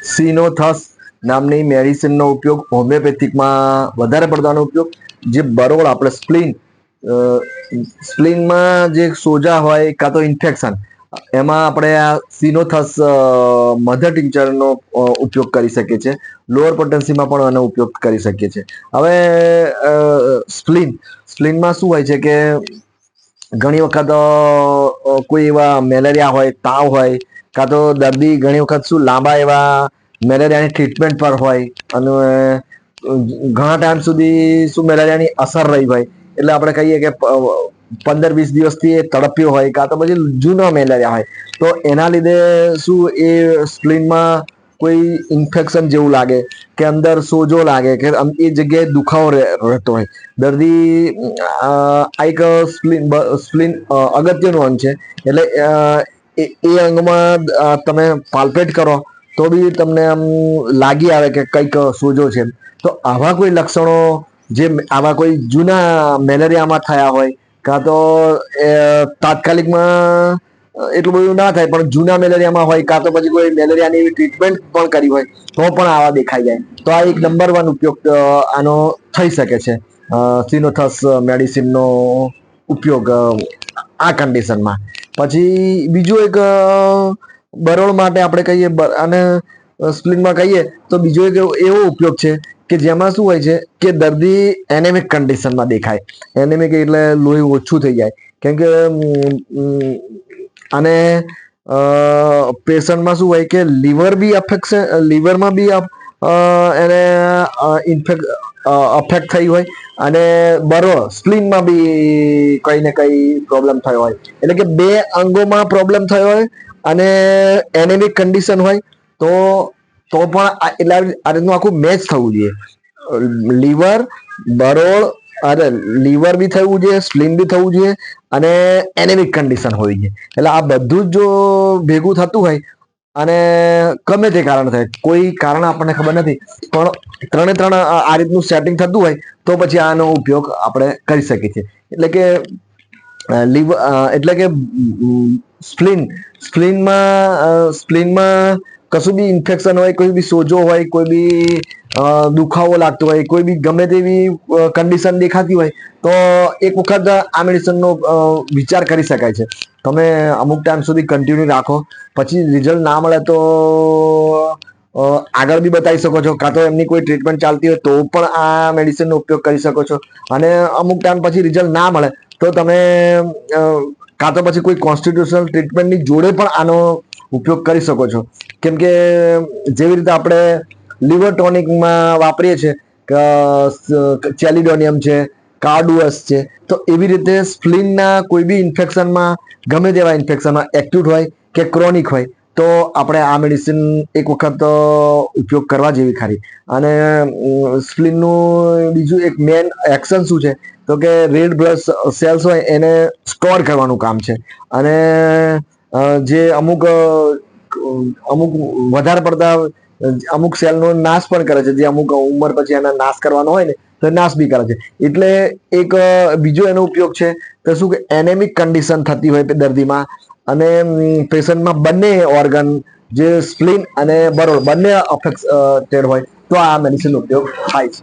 સિનોથસ નામની મેડિસિનનો ઉપયોગ હોમિયોપેથિકમાં વધારે પડતાનો ઉપયોગ, જે બરોળ આપણે સ્પ્લીનમાં જે સોજા હોય કાં તો ઇન્ફેક્શન, એમાં આપણે આ સિનોથસ મધર ટિંચરનો ઉપયોગ કરી શકીએ છીએ. લોઅર પોટેન્સીમાં પણ આનો ઉપયોગ કરી શકીએ છીએ. હવે સ્પ્લીનમાં શું હોય છે કે ઘણી વખત કોઈ એવા મેલેરિયા હોય, તાવ હોય, કાં તો દર્દી ઘણી વખત શું લાંબા એવા મેલેરિયાની ટ્રીટમેન્ટ પર હોય અને ઘણા ટાઈમ સુધી શું મેલેરિયાની અસર રહી હોય, એટલે આપણે કહીએ કે 15-20 દિવસથી એ તડપ્યો હોય, કાં તો પછી જૂનો મેલેરિયા હોય, તો એના લીધે શું એ સ્પ્લીનમાં કોઈ ઇન્ફેક્શન જેવું લાગે કે અંદર સોજો લાગે કે એ જગ્યાએ દુખાવો રહેતો હોય. દર્દી આ એક સ્પ્લીન અગત્યનું અંગ છે, એટલે એ અંગમાં તમે પાલ્પેટ કરો તો બી તમને આમ લાગી આવે કે કંઈક સોજો છે. તો આવા કોઈ લક્ષણો જે આવા કોઈ જૂના મેલેરિયામાં થયા હોય, કાં તો તાત્કાલિકમાં એટલું બધું ના થાય પણ જૂના મેલેરિયામાં હોય, કાં તો પછી કોઈ મેલેરિયાની એવી ટ્રીટમેન્ટ પણ કરી હોય તો પણ આવા દેખાઈ જાય, તો આ એક નંબર 1 ઉપયોગ આનો થઈ શકે છે. સિનોથસ મેડિસિનનો ઉપયોગ આ કન્ડિશનમાં. પછી બીજું એક બરોળ માટે આપણે કહીએ અને સ્પ્લીનમાં કહીએ તો બીજો એક એવો ઉપયોગ છે કે જેમાં શું હોય છે કે દર્દી એનેમિક કન્ડિશનમાં દેખાય. એનેમિક એટલે લોહી ઓછું થઈ જાય, કેમ કે અને પેશન્ટમાં શું હોય કે લીવર બી લીવરમાં બી એને અફેક્ટ થઈ હોય અને બરોળ સ્પ્લીનમાં બી કઈ ને કઈ પ્રોબ્લેમ થયો હોય, એટલે કે બે અંગોમાં પ્રોબ્લેમ થયો હોય અને એનેમિક કન્ડિશન હોય તો પણ એટલે આ રીતનું આખું મેચ થવું જોઈએ. લીવર બરોળ અરે લીવર બી થવું જોઈએ, સ્પ્લીન બી થવું જોઈએ અને એનેમિક કન્ડિશન હોવી જોઈએ. એટલે આ બધું જ જો ભેગું થતું હોય અને ગમે તે કારણ થાય, કોઈ કારણ આપણને ખબર નથી, પણ 3 આ રીતનું સેટિંગ થતું હોય તો પછી આનો ઉપયોગ આપણે કરી શકીએ છીએ. એટલે કે સ્પ્લીનમાં કશું બી ઇન્ફેક્શન હોય, કોઈ બી સોજો હોય, કોઈ બી દુખાવો લાગતો હોય, કોઈ બી ગમે તેવી કન્ડિશન દેખાતી હોય તો એક વખત આ મેડિસિનનો વિચાર કરી શકાય છે. તમે અમુક ટાઈમ સુધી કન્ટિન્યુ રાખો, પછી રિઝલ્ટ ના મળે તો આગળ બી બતાવી શકો છો, કાં તો એમની કોઈ ટ્રીટમેન્ટ ચાલતી હોય તો પણ આ મેડિસિનનો ઉપયોગ કરી શકો છો. અને અમુક ટાઈમ પછી રિઝલ્ટ ના મળે તો તમે કાં તો પછી કોઈ કોન્સ્ટિટ્યુશનલ ટ્રીટમેન્ટની જોડે પણ આનો ઉપયોગ કરી શકો છો. કેમ કે જેવી રીતે આપણે લીવર ટોનિકમાં વાપરીએ છીએ, ચેલિડોનિયમ છે, કાર્ડુઅસ છે, તો એવી રીતે સ્પ્લીનના કોઈ બી ઇન્ફેક્શનમાં, ગમે તેવા ઇન્ફેક્શનમાં, એક્યુટ હોય કે ક્રોનિક હોય, તો આપણે આ મેડિસિન એક વખત ઉપયોગ કરવા જેવી ખરી. અને સ્પ્લીનનું બીજું એક મેન એક્શન શું છે તો કે રેડ બ્લડ સેલ્સ હોય એને સ્ટોર કરવાનું કામ છે. અને જે અમુક વધારે પડતા અમુક સેલનો નાશ પણ કરે છે, જે અમુક ઉંમર પછી એના નાશ કરવાનો હોય ને તો નાશ બી કરે છે. એટલે એક બીજો એનો ઉપયોગ છે તો શું કે એનેમિક કન્ડિશન થતી હોય દર્દીમાં અને પેશન્ટમાં બંને ઓર્ગન જે સ્પ્લીન અને બરોળ બંને અફેક્ટેડ હોય તો આ મેડિસિનનો ઉપયોગ થાય છે.